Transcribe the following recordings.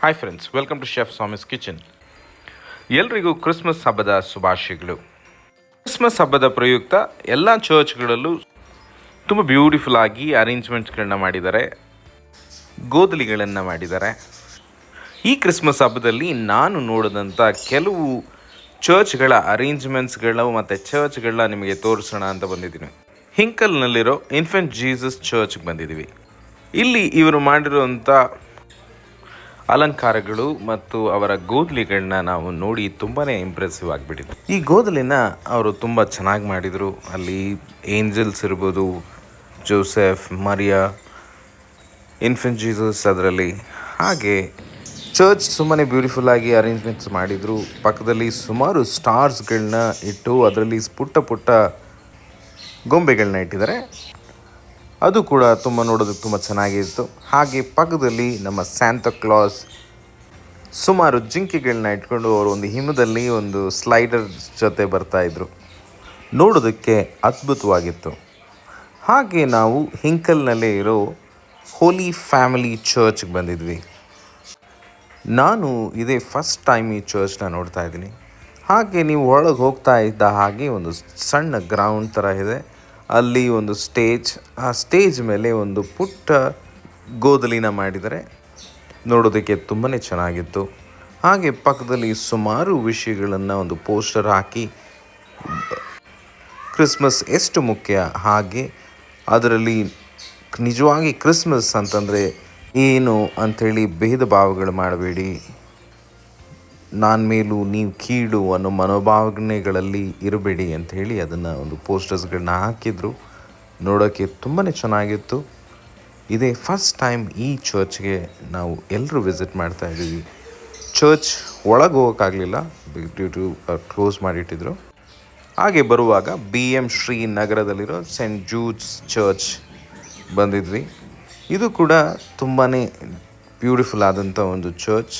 Hi friends, welcome to chef Swami's kitchen. ಎಲ್ರಿಗೂ Christmas ಹಬ್ಬದ ಶುಭಾಶಯಗಳು. ಕ್ರಿಸ್ಮಸ್ ಹಬ್ಬದ ಪ್ರಯುಕ್ತ ಎಲ್ಲ ಚರ್ಚ್ಗಳಲ್ಲೂ ತುಂಬ ಬ್ಯೂಟಿಫುಲ್ ಆಗಿ ಅರೇಂಜ್ಮೆಂಟ್ಸ್ಗಳನ್ನ ಮಾಡಿದ್ದಾರೆ, ಗೋದಲಿಗಳನ್ನು ಮಾಡಿದ್ದಾರೆ. ಈ ಕ್ರಿಸ್ಮಸ್ ಹಬ್ಬದಲ್ಲಿ ನಾನು ನೋಡಿದಂಥ ಕೆಲವು ಚರ್ಚ್ಗಳ ಅರೇಂಜ್ಮೆಂಟ್ಸ್ಗಳು ಮತ್ತು ಚರ್ಚ್ಗಳನ್ನ ನಿಮಗೆ ತೋರಿಸೋಣ ಅಂತ ಬಂದಿದ್ದೀನಿ. ಹಿಂಕಲ್ನಲ್ಲಿರೋ ಇನ್ಫೆಂಟ್ ಜೀಸಸ್ ಚರ್ಚ್ಗೆ ಬಂದಿದ್ದೀವಿ. ಇಲ್ಲಿ ಇವರು ಮಾಡಿರುವಂಥ ಅಲಂಕಾರಗಳು ಮತ್ತು ಅವರ ಗೋದಲಿಗಳನ್ನ ನಾವು ನೋಡಿ ತುಂಬಾ ಇಂಪ್ರೆಸಿವ್ ಆಗಿಬಿಟ್ಟಿದೆ. ಈ ಗೋದಲಿನ ಅವರು ತುಂಬ ಚೆನ್ನಾಗಿ ಮಾಡಿದರು. ಅಲ್ಲಿ ಏಂಜಲ್ಸ್ ಇರ್ಬೋದು, ಜೋಸೆಫ್, ಮರಿಯಾ, ಇನ್ಫೆಂಟ್ ಜೀಸಸ್ ಅದರಲ್ಲಿ. ಹಾಗೆ ಚರ್ಚ್ ತುಂಬಾ ಬ್ಯೂಟಿಫುಲ್ಲಾಗಿ ಅರೇಂಜ್ಮೆಂಟ್ಸ್ ಮಾಡಿದರು. ಪಕ್ಕದಲ್ಲಿ ಸುಮಾರು ಸ್ಟಾರ್ಸ್ಗಳನ್ನ ಇಟ್ಟು ಅದರಲ್ಲಿ ಪುಟ್ಟ ಪುಟ್ಟ ಗೊಂಬೆಗಳನ್ನ ಇಟ್ಟಿದ್ದಾರೆ. ಅದು ಕೂಡ ತುಂಬ ನೋಡೋದಕ್ಕೆ ತುಂಬ ಚೆನ್ನಾಗಿತ್ತು. ಹಾಗೆ ಪಕ್ಕದಲ್ಲಿ ನಮ್ಮ ಸ್ಯಾಂತಾ ಕ್ಲಾಸ್ ಸುಮಾರು ಜಿಂಕೆಗಳನ್ನ ಇಟ್ಕೊಂಡು ಅವರು ಒಂದು ಹಿಮದಲ್ಲಿ ಒಂದು ಸ್ಲೈಡರ್ ಜೊತೆ ಬರ್ತಾಯಿದ್ರು. ನೋಡೋದಕ್ಕೆ ಅದ್ಭುತವಾಗಿತ್ತು. ಹಾಗೆ ನಾವು ಹಿಂಕಲ್ನಲ್ಲೇ ಇರೋ ಹೋಲಿ ಫ್ಯಾಮಿಲಿ ಚರ್ಚ್ಗೆ ಬಂದಿದ್ವಿ. ನಾನು ಇದೇ ಫಸ್ಟ್ ಟೈಮ್ ಈ ಚರ್ಚ್ನ ನೋಡ್ತಾ ಇದ್ದೀನಿ. ಹಾಗೆ ನೀವು ಒಳಗೆ ಹೋಗ್ತಾ ಇದ್ದ ಹಾಗೆ ಒಂದು ಸಣ್ಣ ಗ್ರೌಂಡ್ ಥರ ಇದೆ. ಅಲ್ಲಿ ಒಂದು ಸ್ಟೇಜ್, ಆ ಸ್ಟೇಜ್ ಮೇಲೆ ಒಂದು ಪುಟ್ಟ ಗೋದಲಿನ ಮಾಡಿದರೆ ನೋಡೋದಕ್ಕೆ ತುಂಬಾ ಚೆನ್ನಾಗಿತ್ತು. ಹಾಗೆ ಪಕ್ಕದಲ್ಲಿ ಸುಮಾರು ವಿಷಯಗಳನ್ನು ಒಂದು ಪೋಸ್ಟರ್ ಹಾಕಿ ಕ್ರಿಸ್ಮಸ್ ಎಷ್ಟು ಮುಖ್ಯ, ಹಾಗೆ ಅದರಲ್ಲಿ ನಿಜವಾಗಿ ಕ್ರಿಸ್ಮಸ್ ಅಂತಂದರೆ ಏನು ಅಂಥೇಳಿ ಭೇದ ಭಾವಗಳು ಮಾಡಬೇಡಿ, ನಾನು ಮೇಲೂ ನೀವು ಕೀಳು ಅನ್ನೋ ಮನೋಭಾವನೆಗಳಲ್ಲಿ ಇರಬೇಡಿ ಅಂಥೇಳಿ ಅದನ್ನು ಒಂದು ಪೋಸ್ಟರ್ಸ್ಗಳನ್ನ ಹಾಕಿದರು. ನೋಡೋಕ್ಕೆ ತುಂಬಾ ಚೆನ್ನಾಗಿತ್ತು. ಇದೇ ಫಸ್ಟ್ ಟೈಮ್ ಈ ಚರ್ಚ್ಗೆ ನಾವು ಎಲ್ಲರೂ ವಿಸಿಟ್ ಮಾಡ್ತಾ ಇದ್ದೀವಿ. ಚರ್ಚ್ ಒಳಗೆ ಹೋಗೋಕ್ಕಾಗಲಿಲ್ಲ, ಡ್ಯೂ ಟು ಕ್ಲೋಸ್ ಮಾಡಿಟ್ಟಿದ್ರು. ಹಾಗೆ ಬರುವಾಗ BM ಶ್ರೀ ನಗರದಲ್ಲಿರೋ ಸೆಂಟ್ ಜೂಡ್ಸ್ ಚರ್ಚ್ ಬಂದಿದ್ವಿ. ಇದು ಕೂಡ ತುಂಬಾ ಬ್ಯೂಟಿಫುಲ್ ಆದಂಥ ಒಂದು ಚರ್ಚ್.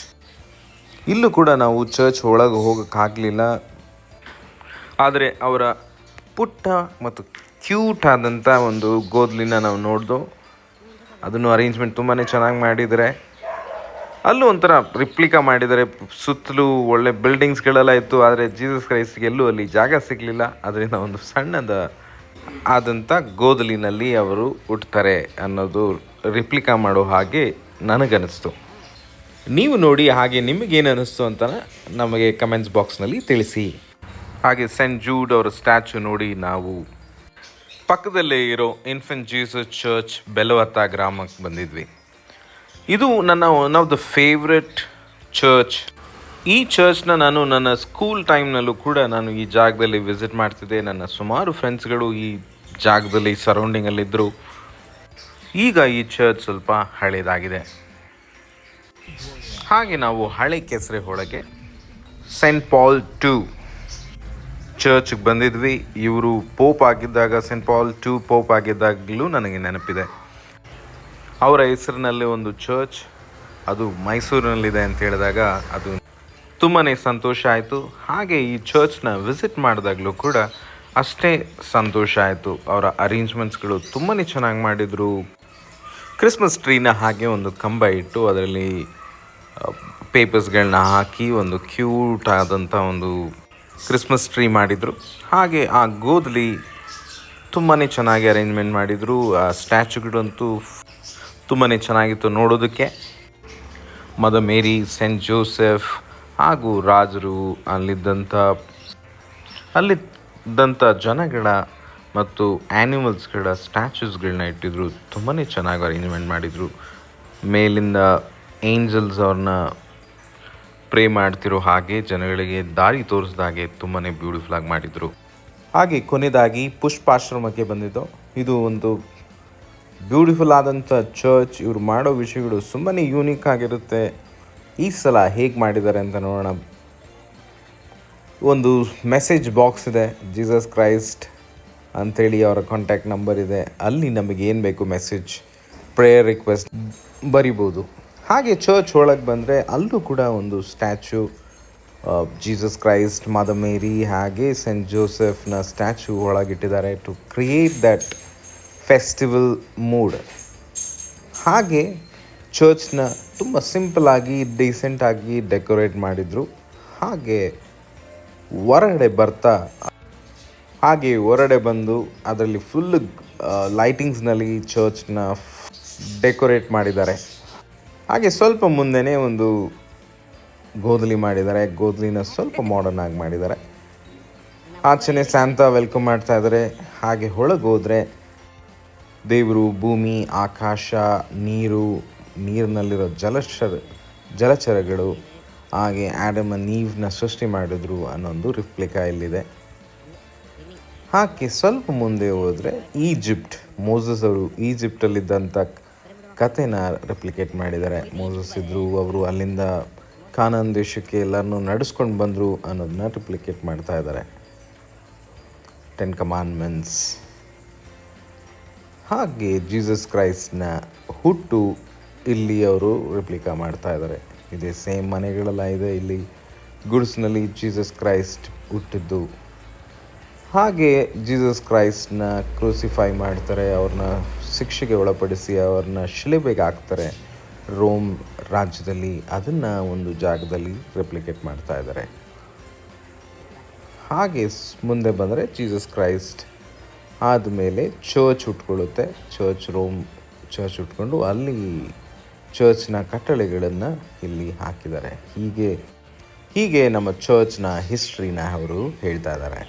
ಇಲ್ಲೂ ಕೂಡ ನಾವು ಚರ್ಚ್ ಒಳಗೆ ಹೋಗೋಕ್ಕಾಗಲಿಲ್ಲ, ಆದರೆ ಅವರ ಪುಟ್ಟ ಮತ್ತು ಕ್ಯೂಟ್ ಆದಂಥ ಒಂದು ಗೋದಲಿನ ನಾವು ನೋಡ್ದು. ಅದನ್ನು ಅರೇಂಜ್ಮೆಂಟ್ ತುಂಬಾ ಚೆನ್ನಾಗಿ ಮಾಡಿದ್ದಾರೆ. ಅಲ್ಲೂ ಒಂಥರ ರಿಪ್ಲಿಕಾ ಮಾಡಿದ್ದಾರೆ. ಸುತ್ತಲೂ ಒಳ್ಳೆ ಬಿಲ್ಡಿಂಗ್ಸ್ಗಳೆಲ್ಲ ಇತ್ತು, ಆದರೆ ಜೀಸಸ್ ಕ್ರೈಸ್ಟ್ಗೆ ಎಲ್ಲೂ ಅಲ್ಲಿ ಜಾಗ ಸಿಗಲಿಲ್ಲ. ಅದರಿಂದ ಒಂದು ಸಣ್ಣದ ಆದಂಥ ಗೋದಲಿನಲ್ಲಿ ಅವರು ಹುಟ್ಟುತ್ತಾರೆ ಅನ್ನೋದು ರಿಪ್ಲಿಕಾ ಮಾಡೋ ಹಾಗೆ ನನಗನ್ನಿಸ್ತು. ನೀವು ನೋಡಿ ಹಾಗೆ ನಿಮಗೇನು ಅನ್ನಿಸ್ತು ಅಂತ ನಮಗೆ ಕಮೆಂಟ್ಸ್ ಬಾಕ್ಸ್ನಲ್ಲಿ ತಿಳಿಸಿ. ಹಾಗೆ ಸೆಂಟ್ ಜೂಡ್ ಅವರ ಸ್ಟ್ಯಾಚು ನೋಡಿ ನಾವು ಪಕ್ಕದಲ್ಲೇ ಇರೋ ಇನ್ಫೆಂಟ್ ಜೀಸಸ್ ಚರ್ಚ್ ಬೆಲವತ್ತ ಗ್ರಾಮಕ್ಕೆ ಬಂದಿದ್ವಿ. ಇದು ನನ್ನ one of the favourite church. ಈ ಚರ್ಚ್ನ ನಾನು ನನ್ನ ಸ್ಕೂಲ್ ಟೈಮ್ನಲ್ಲೂ ಕೂಡ ನಾನು ಈ ಜಾಗದಲ್ಲಿ ವಿಸಿಟ್ ಮಾಡ್ತಿದ್ದೆ. ನನ್ನ ಸುಮಾರು ಫ್ರೆಂಡ್ಸ್ಗಳು ಈ ಜಾಗದಲ್ಲಿ ಸರೌಂಡಿಂಗಲ್ಲಿದ್ದರು. ಈಗ ಈ ಚರ್ಚ್ ಸ್ವಲ್ಪ ಹಳೇದಾಗಿದೆ. ಹಾಗೆ ನಾವು ಹಳೆ ಕೆಸರೆ ಒಳಗೆ ಸೆಂಟ್ ಪಾಲ್ II ಚರ್ಚ್ಗೆ ಬಂದಿದ್ವಿ. ಇವರು ಪೋಪ್ ಆಗಿದ್ದಾಗ, ಸೆಂಟ್ ಪಾಲ್ II ಪೋಪ್ ಆಗಿದ್ದಾಗಲೂ ನನಗೆ ನೆನಪಿದೆ. ಅವರ ಹೆಸರಿನಲ್ಲಿ ಒಂದು ಚರ್ಚ್, ಅದು ಮೈಸೂರಿನಲ್ಲಿದೆ ಅಂತ ಹೇಳಿದಾಗ ಅದು ತುಂಬಾ ಸಂತೋಷ ಆಯಿತು. ಹಾಗೆ ಈ ಚರ್ಚ್ನ ವಿಸಿಟ್ ಮಾಡಿದಾಗಲೂ ಕೂಡ ಅಷ್ಟೇ ಸಂತೋಷ ಆಯಿತು. ಅವರ ಅರೇಂಜ್ಮೆಂಟ್ಸ್ಗಳು ತುಂಬಾ ಚೆನ್ನಾಗಿ ಮಾಡಿದರು. ಕ್ರಿಸ್ಮಸ್ ಟ್ರೀನ ಹಾಗೆ ಒಂದು ಕಂಬ ಇಟ್ಟು ಅದರಲ್ಲಿ ಪೇಪರ್ಸ್ಗಳನ್ನ ಹಾಕಿ ಒಂದು ಕ್ಯೂಟ್ ಆದಂಥ ಒಂದು ಕ್ರಿಸ್ಮಸ್ ಟ್ರೀ ಮಾಡಿದರು. ಹಾಗೆ ಆ ಗೋದಲಿ ತುಂಬಾ ಚೆನ್ನಾಗಿ ಅರೇಂಜ್ಮೆಂಟ್ ಮಾಡಿದರು. ಆ ಸ್ಟ್ಯಾಚುಗಳಂತೂ ತುಂಬಾ ಚೆನ್ನಾಗಿತ್ತು ನೋಡೋದಕ್ಕೆ. ಮದರ್ ಮೇರಿ, ಸೆಂಟ್ ಜೋಸೆಫ್ ಹಾಗೂ ರಾಜರು, ಅಲ್ಲಿದ್ದಂಥ ಜನಗಳ ಮತ್ತು ಆ್ಯನಿಮಲ್ಸ್ಗಳ ಸ್ಟ್ಯಾಚುಸ್ಗಳನ್ನ ಇಟ್ಟಿದ್ರು. ತುಂಬಾ ಚೆನ್ನಾಗಿ ಅರೇಂಜ್ಮೆಂಟ್ ಮಾಡಿದರು. ಮೇಲಿಂದ ಏಂಜಲ್ಸ್ ಅವ್ರನ್ನ ಪ್ರೇ ಮಾಡ್ತಿರೋ ಹಾಗೆ, ಜನಗಳಿಗೆ ದಾರಿ ತೋರಿಸಿದ ಹಾಗೆ ತುಂಬಾ ಬ್ಯೂಟಿಫುಲ್ಲಾಗಿ ಮಾಡಿದರು. ಹಾಗೆ ಕೊನೆಯದಾಗಿ ಪುಷ್ಪಾಶ್ರಮಕ್ಕೆ ಬಂದಿದ್ದು. ಇದು ಒಂದು ಬ್ಯೂಟಿಫುಲ್ ಆದಂಥ ಚರ್ಚ್. ಇವರು ಮಾಡೋ ವಿಷಯಗಳು ತುಂಬಾ ಯೂನಿಕ್ ಆಗಿರುತ್ತೆ. ಈ ಸಲ ಹೇಗೆ ಮಾಡಿದ್ದಾರೆ ಅಂತ ನೋಡೋಣ. ಒಂದು ಮೆಸೇಜ್ ಬಾಕ್ಸ್ ಇದೆ, ಜೀಸಸ್ ಕ್ರೈಸ್ಟ್ ಅಂಥೇಳಿ ಅವರ ಕಾಂಟ್ಯಾಕ್ಟ್ ನಂಬರ್ ಇದೆ. ಅಲ್ಲಿ ನಮಗೆ ಏನು ಬೇಕು ಮೆಸೇಜ್, ಪ್ರೇಯರ್ ರಿಕ್ವೆಸ್ಟ್ ಬರಿಬೋದು. ಹಾಗೆ ಚರ್ಚ್ ಒಳಗೆ ಬಂದರೆ ಅಲ್ಲೂ ಕೂಡ ಒಂದು statue Jesus Christ, mother Mary ಹಾಗೆ ಸೆಂಟ್ ಜೋಸೆಫ್ನ ಸ್ಟ್ಯಾಚು ಒಳಗಿಟ್ಟಿದ್ದಾರೆ to create that festival mood. ಹಾಗೆ ಚರ್ಚ್ನ ತುಂಬ ಸಿಂಪಲಾಗಿ ಡೀಸೆಂಟಾಗಿ ಡೆಕೋರೇಟ್ ಮಾಡಿದರು. ಹಾಗೆ ಹೊರಗಡೆ ಬಂದು ಅದರಲ್ಲಿ ಫುಲ್ ಲೈಟಿಂಗ್ಸ್ನಲ್ಲಿ ಚರ್ಚ್ನ ಡೆಕೋರೇಟ್ ಮಾಡಿದ್ದಾರೆ. ಹಾಗೆ ಸ್ವಲ್ಪ ಮುಂದೆನೇ ಒಂದು ಗೋದಲಿ ಮಾಡಿದ್ದಾರೆ. ಗೋದಲಿನ ಸ್ವಲ್ಪ ಮಾಡರ್ನ್ ಆಗಿ ಮಾಡಿದ್ದಾರೆ. ಆಚೆನೆ ಸ್ಯಾಂತಾ ವೆಲ್ಕಮ್ ಮಾಡ್ತಾ ಇದ್ದಾರೆ. ಹಾಗೆ ಒಳಗೆ ಹೋದರೆ ದೇವರು, ಭೂಮಿ, ಆಕಾಶ, ನೀರಿನಲ್ಲಿರೋ ಜಲಚರಗಳು, ಹಾಗೆ ಆ್ಯಡಮ್ ಅಂಡ್ ಈವ್ನ ಸೃಷ್ಟಿ ಮಾಡಿದ್ರು ಅನ್ನೊಂದು ರಿಪ್ಲಿಕಾ ಇಲ್ಲಿದೆ. ಹಾಗೆ ಸ್ವಲ್ಪ ಮುಂದೆ ಹೋದರೆ ಮೋಸಸ್ ಅವರು ಈಜಿಪ್ಟಲ್ಲಿದ್ದಂಥ ಕಥೆನ ರೆಪ್ಲಿಕೇಟ್ ಮಾಡಿದ್ದಾರೆ. ಮೋಸಸ್ ಇದ್ದರು, ಅವರು ಅಲ್ಲಿಂದ ಕಾನಾನ್ ದೇಶಕ್ಕೆ ಎಲ್ಲರನ್ನೂ ನಡೆಸ್ಕೊಂಡು ಬಂದರು ಅನ್ನೋದನ್ನ ರಿಪ್ಲಿಕೇಟ್ ಮಾಡ್ತಾ ಇದ್ದಾರೆ. 10 ಕಮಾಂಡ್ಮೆಂಟ್ಸ್. ಹಾಗೆ ಜೀಸಸ್ ಕ್ರೈಸ್ಟ್ನ ಹುಟ್ಟು ಇಲ್ಲಿ ಅವರು ರೆಪ್ಲಿಕಾ ಮಾಡ್ತಾ ಇದ್ದಾರೆ. ಇದೇ ಸೇಮ್ ಮನೆಗಳೆಲ್ಲ ಇದೆ ಇಲ್ಲಿ. ಗುಡ್ಸ್ನಲ್ಲಿ ಜೀಸಸ್ ಕ್ರೈಸ್ಟ್ ಹುಟ್ಟಿದ್ದು. ಹಾಗೆ ಜೀಸಸ್ ಕ್ರೈಸ್ಟ್ನ ಕ್ರೂಸಿಫೈ ಮಾಡ್ತಾರೆ. ಅವ್ರನ್ನ ಶಿಕ್ಷೆಗೆ ಒಳಪಡಿಸಿ ಅವ್ರನ್ನ ಶಿಲುಬೆಗೆ ಹಾಕ್ತಾರೆ ರೋಮ್ ರಾಜ್ಯದಲ್ಲಿ. ಅದನ್ನು ಒಂದು ಜಾಗದಲ್ಲಿ ರೆಪ್ಲಿಕೇಟ್ ಮಾಡ್ತಾ ಇದ್ದಾರೆ. ಹಾಗೆ ಮುಂದೆ ಬಂದರೆ ಜೀಸಸ್ ಕ್ರೈಸ್ಟ್ ಆದಮೇಲೆ ಚರ್ಚ್ ಹುಟ್ಕೊಳ್ಳುತ್ತೆ. ರೋಮ್ ಚರ್ಚ್ ಹುಟ್ಕೊಂಡು ಅಲ್ಲಿ ಚರ್ಚ್ನ ಕಟ್ಟಳೆಗಳನ್ನು ಇಲ್ಲಿ ಹಾಕಿದ್ದಾರೆ. ಹೀಗೆ ನಮ್ಮ ಚರ್ಚ್ನ ಹಿಸ್ಟ್ರಿನ ಅವರು ಹೇಳ್ತಾ ಇದ್ದಾರೆ.